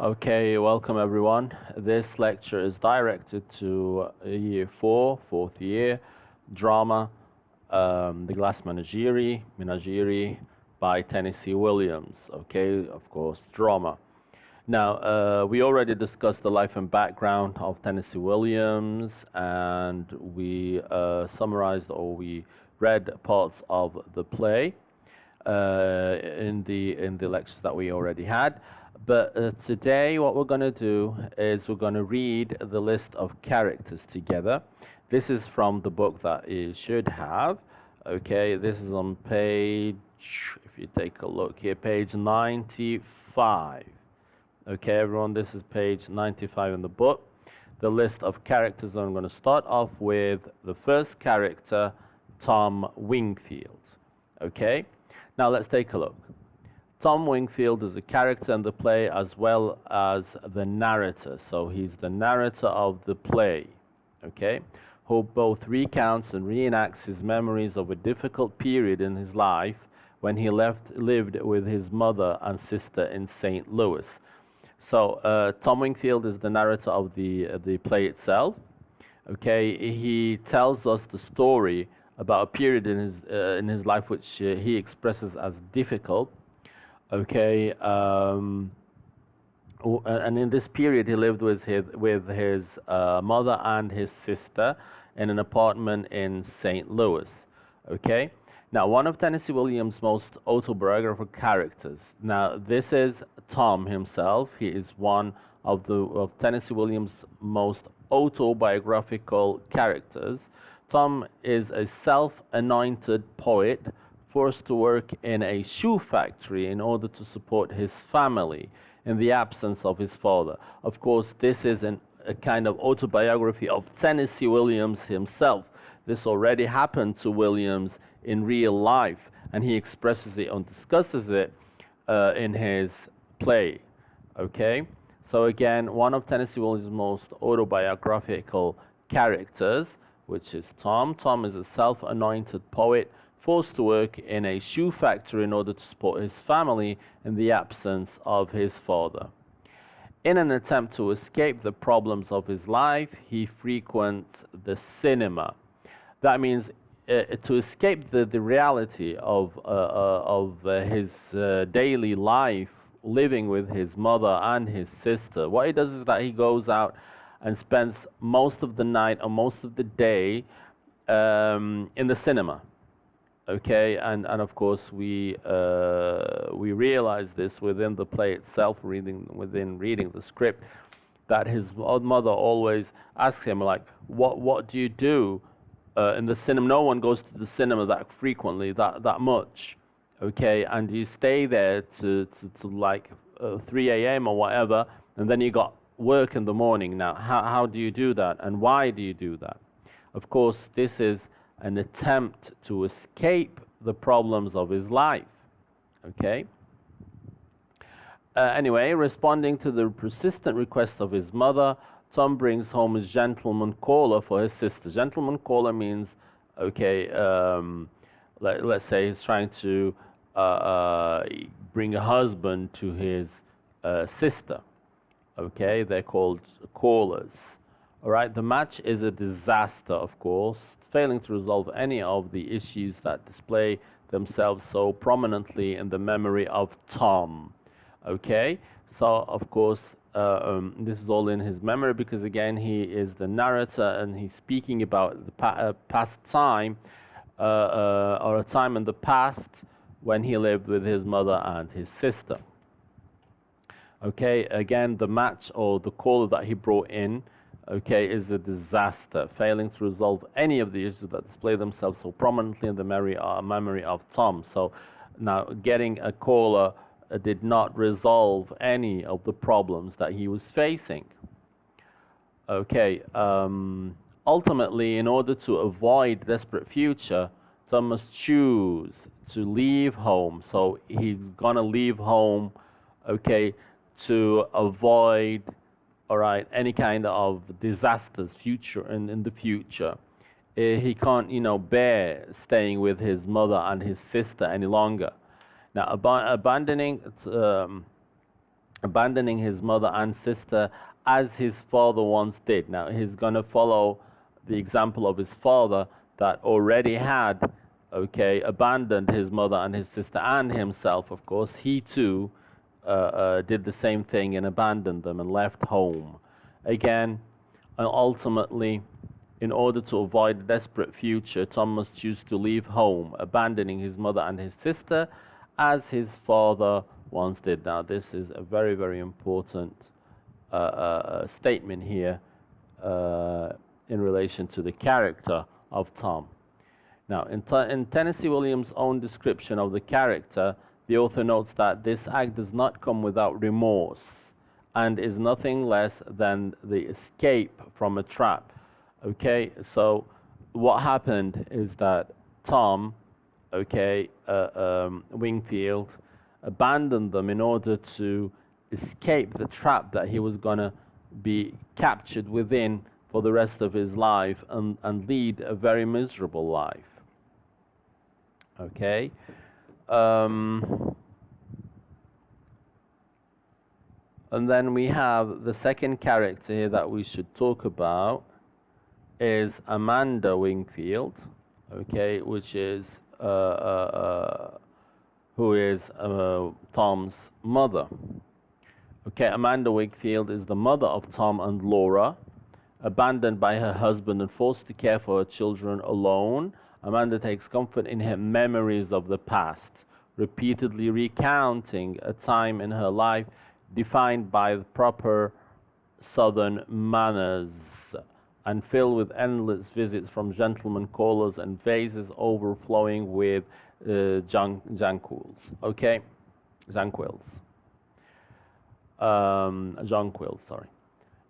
Okay, welcome everyone. This lecture is directed to year 4, fourth year, drama, The Glass Menagerie by Tennessee Williams. Okay, of course, drama. Now, we already discussed the life and background of Tennessee Williams, and we summarized or we read parts of the play in the lectures that we already had. But today, what we're going to do is we're going to read the list of characters together. This is from the book that you should have. Okay, this is on page, if you take a look here, page 95. Okay, everyone, this is page 95 in the book. The list of characters. I'm going to start off with the first character, Tom Wingfield. Okay, now let's take a look. Tom Wingfield is a character in the play as well as the narrator. So he's the narrator of the play, okay, who both recounts and reenacts his memories of a difficult period in his life when he lived with his mother and sister in St. Louis. So Tom Wingfield is the narrator of the play itself. Okay, he tells us the story about a period in his life which he expresses as difficult. Okay, and in this period he lived with his mother and his sister in an apartment in St. Louis. Okay, now one of Tennessee Williams' most autobiographical characters. Now this is Tom himself. He is one of Tennessee Williams' most autobiographical characters. Tom is a self-anointed poet forced to work in a shoe factory in order to support his family in the absence of his father. Of course, this is a kind of autobiography of Tennessee Williams himself. This already happened to Williams in real life, and he expresses it and discusses it in his play. Okay, so again, one of Tennessee Williams' most autobiographical characters, which is Tom. Tom is a self-anointed poet forced to work in a shoe factory in order to support his family in the absence of his father. In an attempt to escape the problems of his life, he frequents the cinema. That means to escape the reality of his daily life, living with his mother and his sister. What he does is that he goes out and spends most of the night or most of the day in the cinema. Okay, and of course we realize this within the play itself, reading the script, that his mother always asks him, like, what do you do in the cinema? No one goes to the cinema that frequently, that much. Okay, and you stay there to like 3 a.m. or whatever, and then you got work in the morning. Now, how do you do that, and why do you do that? Of course, this is an attempt to escape the problems of his life. Okay. Anyway, responding to the persistent request of his mother, Tom brings home his gentleman caller for his sister. Gentleman caller means, okay, let's say he's trying to bring a husband to his sister. Okay, they're called callers. All right, the match is a disaster, of course, failing to resolve any of the issues that display themselves so prominently in the memory of Tom. Okay, so of course this is all in his memory because again he is the narrator and he's speaking about the past time or a time in the past when he lived with his mother and his sister. Okay, again the match or the caller that he brought in, okay, is a disaster, failing to resolve any of the issues that display themselves so prominently in the memory of Tom. So now getting a caller did not resolve any of the problems that he was facing. Okay, ultimately, in order to avoid desperate future, Tom must choose to leave home. So he's gonna leave home, okay, to avoid, all right, any kind of disasters in the future. He can't, bear staying with his mother and his sister any longer. Now, abandoning abandoning his mother and sister as his father once did. Now he's going to follow the example of his father that already had, okay, abandoned his mother and his sister and himself, of course. He too did the same thing and abandoned them and left home. Again, and ultimately, in order to avoid a desperate future, Tom must choose to leave home, abandoning his mother and his sister as his father once did. Now, this is a very, very important statement here in relation to the character of Tom. Now, in Tennessee Williams' own description of the character, the author notes that this act does not come without remorse and is nothing less than the escape from a trap. Okay, so what happened is that Tom, okay, Wingfield, abandoned them in order to escape the trap that he was going to be captured within for the rest of his life and lead a very miserable life. Okay. And then we have the second character here that we should talk about is Amanda Wingfield, okay, which is who is Tom's mother. Okay, Amanda Wingfield is the mother of Tom and Laura, abandoned by her husband and forced to care for her children alone. Amanda takes comfort in her memories of the past, repeatedly recounting a time in her life defined by the proper Southern manners and filled with endless visits from gentlemen callers and vases overflowing with jonquils. Okay, jonquils. Jonquils, sorry.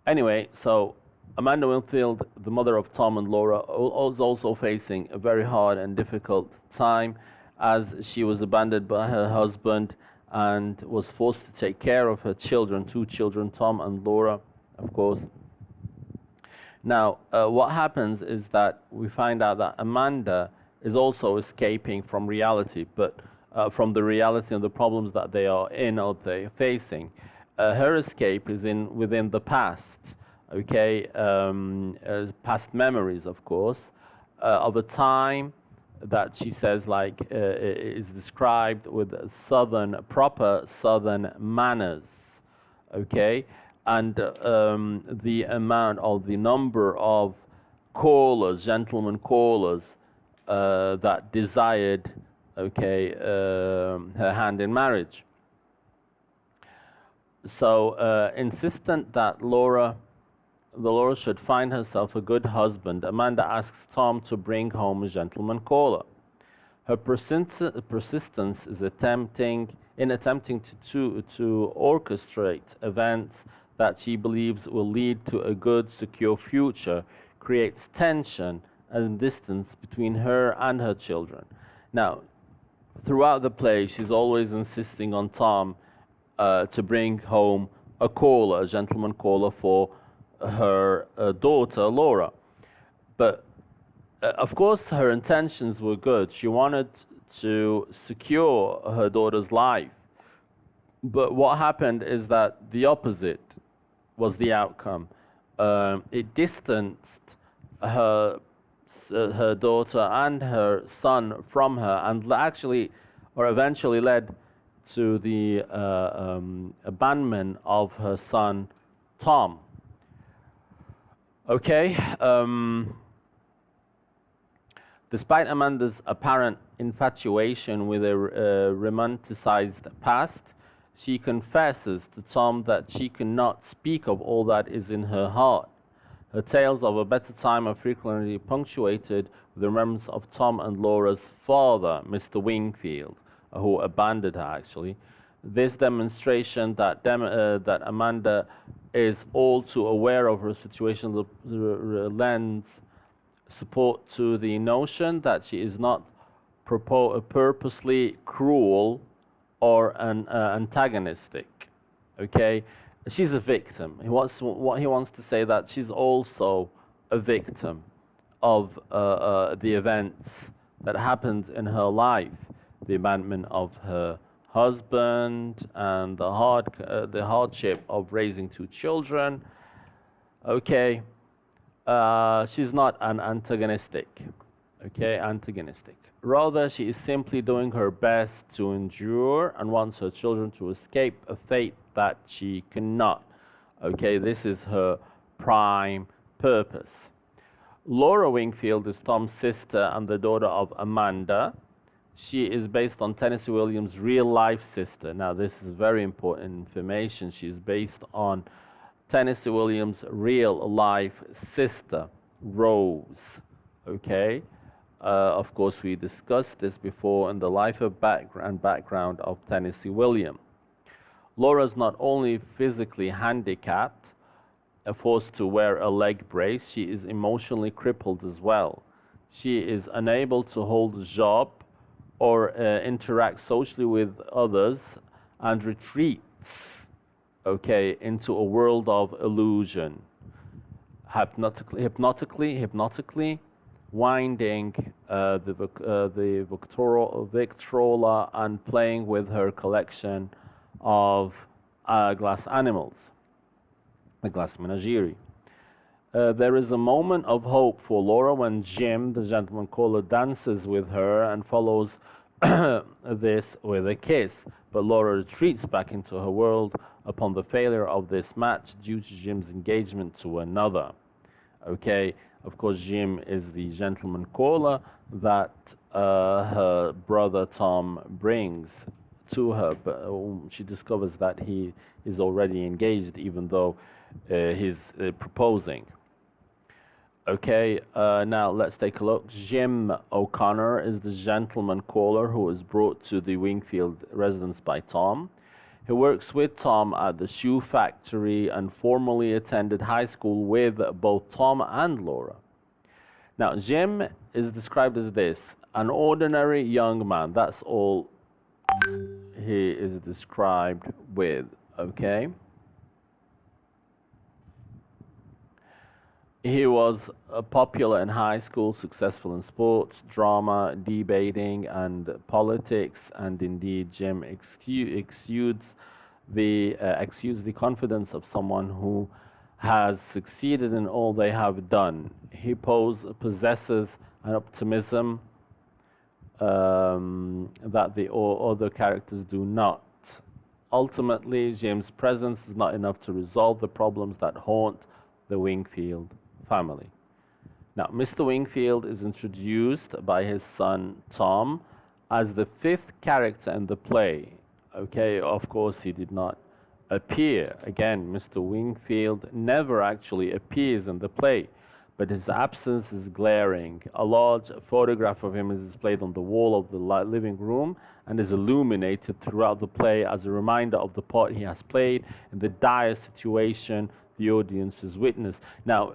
Anyway, so Amanda Winfield, the mother of Tom and Laura, was also facing a very hard and difficult time as she was abandoned by her husband and was forced to take care of her children, two children, Tom and Laura, of course. Now, what happens is that we find out that Amanda is also escaping from reality, but from the reality and the problems that they are in or they are facing. Her escape is within the past, okay, past memories, of course, of a time that she says like is described with proper Southern manners, okay, and the amount of the number of callers, gentlemen callers, that desired, okay, her hand in marriage. So insistent that Laura should find herself a good husband, Amanda asks Tom to bring home a gentleman caller. Her persistence is attempting to orchestrate events that she believes will lead to a good, secure future, creates tension and distance between her and her children. Now, throughout the play, she's always insisting on Tom to bring home a caller, a gentleman caller for her daughter, Laura. But of course, her intentions were good. She wanted to secure her daughter's life. But what happened is that the opposite was the outcome. It distanced her daughter and her son from her, and actually, or eventually led to the abandonment of her son, Tom. Okay. Despite Amanda's apparent infatuation with a romanticized past, she confesses to Tom that she cannot speak of all that is in her heart. Her tales of a better time are frequently punctuated with the remembrance of Tom and Laura's father, Mr. Wingfield, who abandoned her, actually. This demonstration that Amanda is all too aware of her situation lends support to the notion that she is not purposely cruel or antagonistic. Okay, she's a victim. What he wants to say that she's also a victim of the events that happened in her life, the abandonment of her husband and the hardship of raising two children. Okay, she's not an antagonistic. Okay, antagonistic. Rather, she is simply doing her best to endure and wants her children to escape a fate that she cannot. Okay, this is her prime purpose. Laura Wingfield is Tom's sister and the daughter of Amanda. She is based on Tennessee Williams' real-life sister. Now, this is very important information. She is based on Tennessee Williams' real-life sister, Rose. Okay? Of course, we discussed this before in the life and background of Tennessee Williams. Laura is not only physically handicapped, forced to wear a leg brace, she is emotionally crippled as well. She is unable to hold a job or interact socially with others and retreats, okay, into a world of illusion. Hypnotically winding the Victrola and playing with her collection of glass animals, the glass menagerie. There is a moment of hope for Laura when Jim, the gentleman caller, dances with her and follows this with a kiss, but Laura retreats back into her world upon the failure of this match due to Jim's engagement to another. Okay, of course, Jim is the gentleman caller that her brother Tom brings to her, but she discovers that he is already engaged, even though he's proposing. Okay, now let's take a look. Jim O'Connor is the gentleman caller who is brought to the Wingfield residence by Tom. He works with Tom at the shoe factory and formerly attended high school with both Tom and Laura. Now, Jim is described as this, an ordinary young man. That's all he is described with, okay? He was popular in high school, successful in sports, drama, debating, and politics, and indeed Jim exudes the confidence of someone who has succeeded in all they have done. He possesses an optimism that the other characters do not. Ultimately, Jim's presence is not enough to resolve the problems that haunt the Wingfield family. Now, Mr. Wingfield is introduced by his son Tom as the fifth character in the play. Okay, of course, he did not appear. Again, Mr. Wingfield never actually appears in the play, but his absence is glaring. A large photograph of him is displayed on the wall of the living room and is illuminated throughout the play as a reminder of the part he has played in the dire situation the audience has witnessed. Now,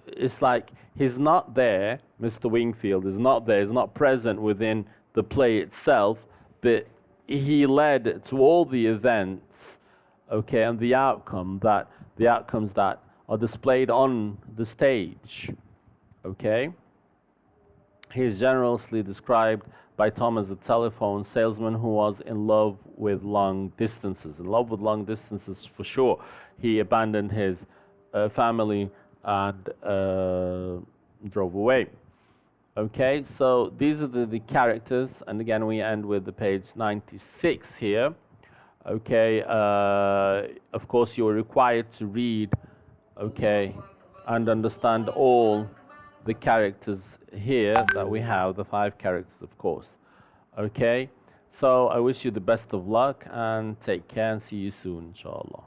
it's like he's not there, Mr. Wingfield is not there, he's not present within the play itself, but he led to all the events, okay, and the outcomes that are displayed on the stage, okay? He is generously described by Tom as a telephone salesman who was in love with long distances. In love with long distances, for sure. He abandoned his family and drove away. Okay, so these are the characters, and again we end with the page 96 here. Okay, of course you are required to read, okay, and understand all the characters here that we have, the 5 characters, of course. Okay, so I wish you the best of luck and take care and see you soon, inshallah.